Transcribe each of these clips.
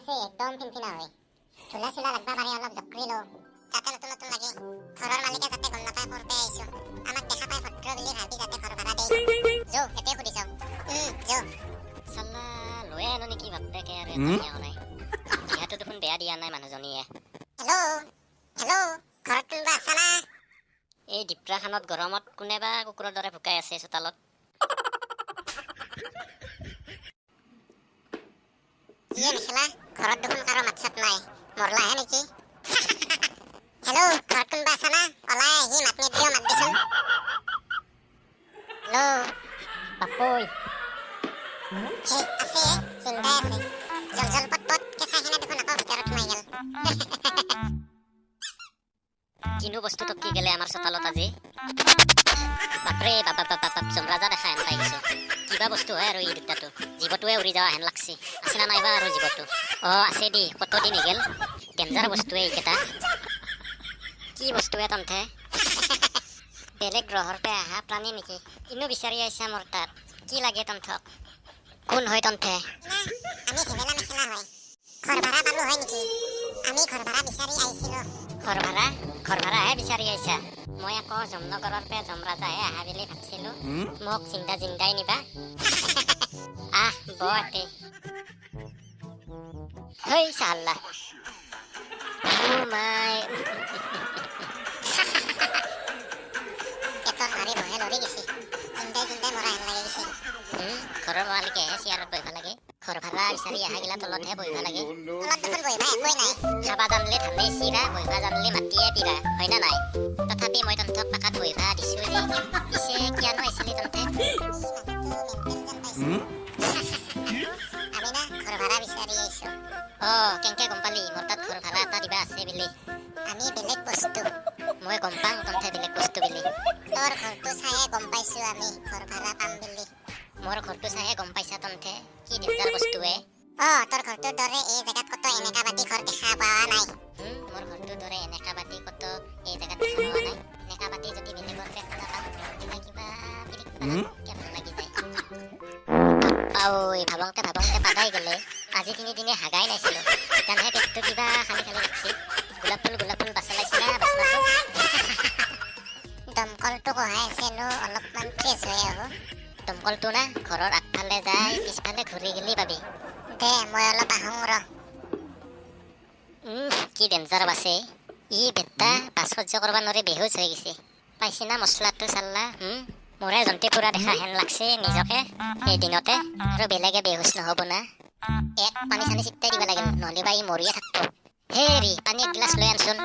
আছে একদম ফিনফিনা হয় ধুলা চুলা লাগবা পাৰি অলপ জকৰি লওঁ যাতে নতুন নতুন লাগে ঘৰৰ মালিকে যাতে গম নাপায় কৰপে আহিছো আমাক দেখা পাই ভদ্ৰ বুলি ভাবি যাতে ঘৰ ভাড়া দেই যো এতে সুধি চাওঁ যো চাল্লা লৈ আনো নেকি বাপ্পেকে আৰু এটা নাই ইয়াতো দেখোন বেয়া দিয়া নাই মানুহজনীয়ে হেল্ল' ঘৰত কোনোবা আছা না এই ডিপ্ৰাখনত গৰমত কোনে বা কুকুৰৰ দৰে ভুকাই আছে চোতালত কিয়ে মেখেলা ঘৰত দেখোন কাৰো মাত চাত নাই মৰলাহে নেকি হেল্ল' ঘৰত কোনোবা আছা না ওলাই আহি মাত নিদিলেও মাত দিচোন হেল্ল' বাপৈ হে আছে চিন্তাই আছে জল পট কেঁচাখিনি দেখোন আকৌ ভিতৰত সোমাই গেল কিনো বস্তু টপকি গেলে আমাৰ চোতালত আজি বাপৰে বাপ জমৰাজা দেখা হেন পাইছো কিবা বস্তু হয় আৰু এই দুটাটো জীৱটোৱে উৰি যাৱা হেন লাগছি আছে না নাইবা আৰু জীৱটো আছে দি কতদিন গেল ডেঞ্জাৰ বস্তুৱে এইকেইটা কি বস্তুৱে তন্থে বেলেগ গ্ৰহৰ পে আহা প্ৰাণী নেকি কিনো বিচাৰি আহিছা মোৰ তাত কি লাগে তন্থক কোন হয় তন্থে আমি হেবেলা মেখেলা হয় ঘৰ ভাড়া পালো হয় নেকি আমি ঘৰ ভাড়া বিচাৰি আহিছিলো ঘৰ ভাড়াহে বিচাৰি আহিছা মই আকৌ জমনগৰৰ পে জমৰাজাহে আহা বুলি ভাবছিলো মোক জিন্দাই নিবা বতে হেই চাল্লা মাই পেটৰ নাৰী বহে লৰি গেছি জিন্দাই মৰা হেন লাগি গেছি ঘৰৰ মালিকেহে চিয়াৰত বহিব লাগে ঘৰ ভাড়া বিচাৰি আহা গিলা তলতহে বহিব লাগে তলত দেখোন বহিবা একোৱেই নাই খাবা জানলে ধানেই চিৰা বহিবা জানলে মাটিয়ে পিৰা হয় না নাই তথাপি মই তন্থক পাকাত বহিবা দিছো যে পিছে কিয়ানো আহিছিলি তন্থে আমি না ঘৰ ভাড়া বিচাৰি আহিছো কেংকে গম পালি মোৰ তাত ঘৰ ভাড়া এটা দিবা আছে বুলি আমি বেলেগ বস্তু মই গম পাওঁ তন্থে বেলেগ বস্তু বুলি তোৰ ঘৰটো চাইহে গম পাইছো আমি ঘৰ ভাড়া পাম বুলি মোৰ ঘৰটো চাইহে গম পাইছা তন্থে কি ডেঞ্জাৰ বস্তুৱে তোৰ ঘৰটোৰ দৰে এই জেগাত কত এনেকা বাতি ঘৰ দেখা পোৱা নাই মোৰ ঘৰটোৰ দৰে এনেকা বাতি কত এই জেগাত দেখা পোৱা নাই এনেকা বাতি যদি বেলেগৰ পে খানা পাম কিবা পিৰিক কেনে লাগি যায় ভাবংতে পাদাই গেলে আজি 3 দিনে হাগাই নাইছিলো জানহে পেটটো কিবা খালি লাগছি গোলাপ ফুল বাচলাইছি না বাচলাটো দমকলটো কহাই আছে নো অলপমান ফ্ৰেছ হৈ আহো দমকলটো না ঘৰৰ আগফালে যাই পিছফালে ঘূৰি গেলি পাবি দে মই অলপ আহোং ৰ কি ডেঞ্জাৰ বাছে ই বেটা বাছ সহ্য কৰবা নৰে বেহুচ হৈ গেছি পাইছি না মছলাটো চাল্লা মোৰে জন্তি পুৰা দেখা হেন লাগছে নিজকে এই দিনতে আৰু বেলেগে বেহুচ নহ'ব না এক পানী চানী চিটাই দিব লাগে নহ'লে বা ই মৰিয়ে থাকব হেৰি পানী এক গিলাচ লৈ আনচোন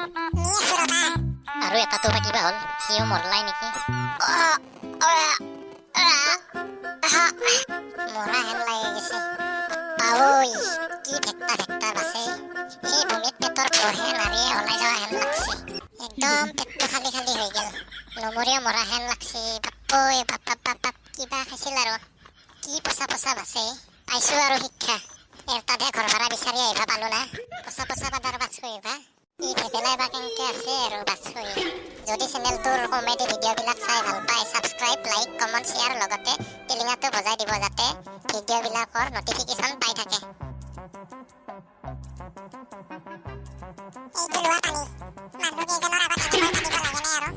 আৰু এটাতো বা কিবা হ'ল সিও মৰলাই নেকি মৰা হেন লাগি গেছে কি ভেক্টা বাছে এই ভূমিত পেটৰ বহে নাৰীয়ে ওলাই যোৱা হেন লাগছে একদম পেটটো খালি হৈ গেল নমৰীয়া মৰা হেন লাগছে বাপ কিবা খাইছিল আৰু কি পচা বাছে পাইছো আৰু শিক্ষা এটাতহে ঘৰ ভাড়া বিচাৰি আহিবা পালো না পচা পাদাৰ বাছ কৰিবা ই ভেবেলাই বা কেনেকে আছে আৰু বাছ কৰি যদি চেনেলটোৰ কমেডি ভিডিঅ'বিলাক চাই ভাল পায় ছাবস্ক্ৰাইব লাইক কমেণ্ট শ্বেয়াৰ লগতে টিলিঙাটো বজাই দিব যাতে ভিডিঅ'বিলাকৰ নটিফিকেশ্যন পাই থাকে এইটো লোৱা পানী মানুহ কেইজনৰ আগত এনেকৈ পাতিব লাগেনে আৰু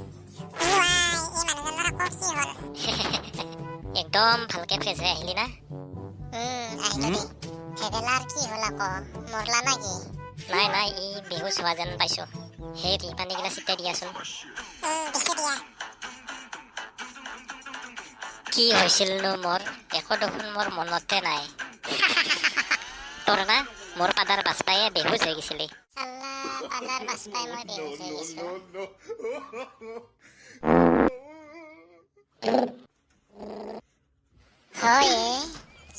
এই মানুহজনৰ আকৌ কি হ'ল একদম ভালকে ফ্ৰেছ হৈ আহিলি না আহিলো দেই ভেবেলাৰ কি হ'ল আকৌ মৰলা না কি নাই ই বেহুচ হোৱা যেন পাইছো হেৰি পানীগিলা চিটাই দিয়াচোন দিছে দিয়া কি হৈছিলনো মোৰ একো দেখোন মোৰ মনতে নাই তোৰ না মোৰ পাদাৰ বাছ পায়ে বেহুচ হৈ গৈছিলি পাদাৰ বাছ পাই মই বেহুচ হৈ গৈছো হয়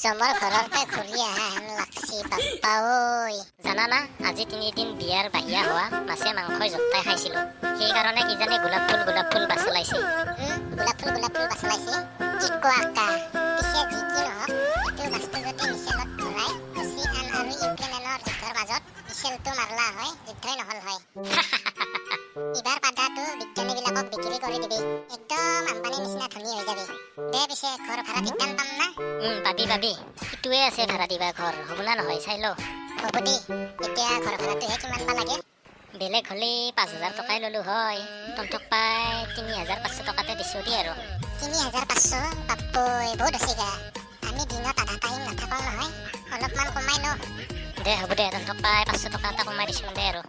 জমৰ ঘৰৰ পে ঘূৰি আহা হেন লাগছি বাপ্পা জানা না আজি 3 দিন বিয়াৰ বাহিয়া হোৱা মাছে মাংসই জোতাই খাইছিলো সেইকাৰণে কিজানি গোলাপ ফুল বাচলাইছে গোলাপ ফুল বাচলাইছে কি কোৱা কা পিছে যি কি নহওক এইটো বস্তু যদি মিছেলত ভৰাই কুচি আন আৰু ইউক্ৰেইনৰ যুদ্ধৰ মাজত মিছেলটো মাৰলা হয় যুদ্ধই নহল হয় ইবাৰ পাদাটো বিজ্ঞানীবিলাকক বিক্ৰী কৰি দিবি একদম আম্বানীৰ নিচিনা ধনী হৈ যাবি দে পিছে ঘৰ ভাড়া বিজ্ঞান পাম না পাবি ইটোৱে আছে ভাড়া দিবা ঘৰ হ'ব না নহয় চাই ল হ'ব দে এতিয়া ঘৰ ভাড়াটোহে কিমান বা লাগে বেলেগ হ'লে 5,000 টকাই ল'লো হয় তহঁতক পাই 3,500 টকাতে দিছোঁ দেই আৰু 3,500 বাপ্পৈ বহুত হৈছে গা আমি দিনত আধা টাইম নাথাকোঁ নহয় অলপমান কমাই ল দে হ'ব দে তহঁতক পাই 500 টকা এটা কমাই দিছোঁ দে আৰু